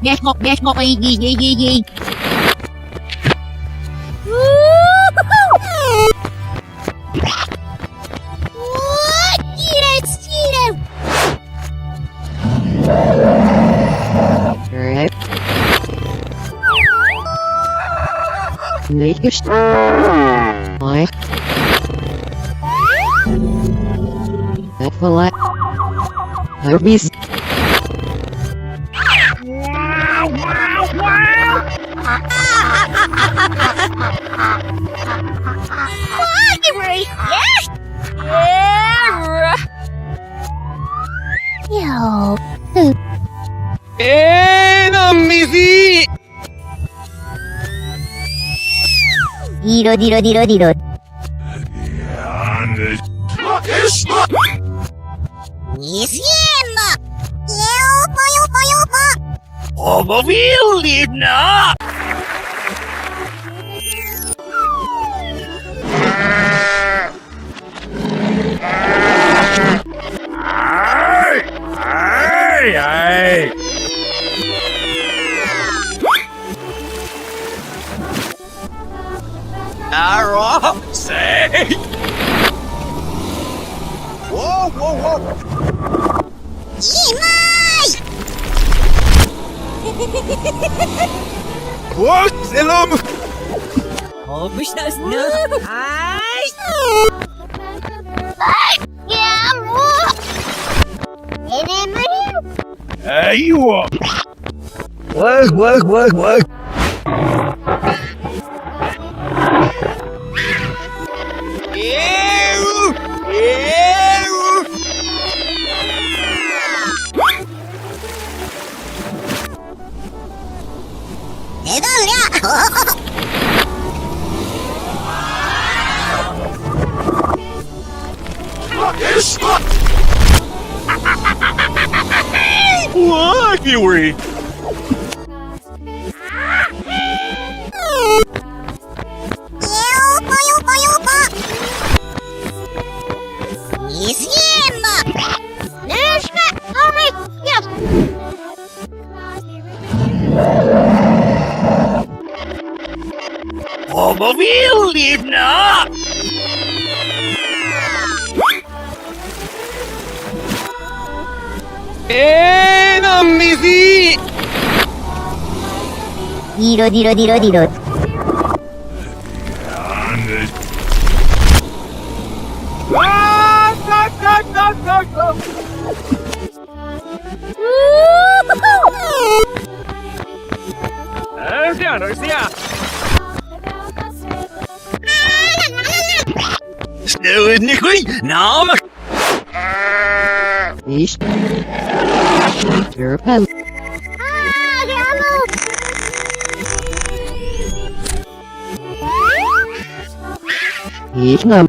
Ghét ngọt gì. Nicht Oi. Apple. Herbis. Yo. Missy! Diro. Niesiema! Jopa! Obovilivna! Ai! Arrow! Say! Whoa! Imai! What? Selam! Olmuşlar ne? Ay! Yamu! Enemerim! Aywa! Work! Neden ya? What, Yuri? Jopa! Niesiema! Neszka! Yes! Obovilivna! Missy! Diro. Sneeuw niet goed, nou maar. Nicht. Europe. Ich nahm.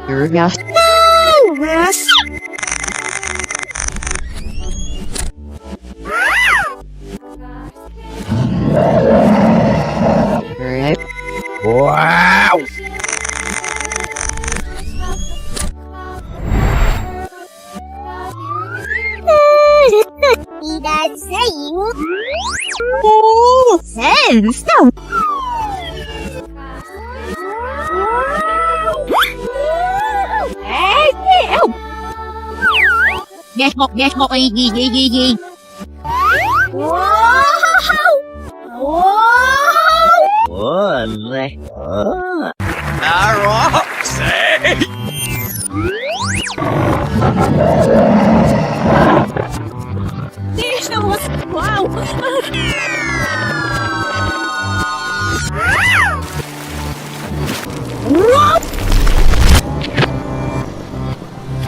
Europe. Right. Wow! 이다세요. 오, 센스. Ghét ngọt gì. Arrow! Say!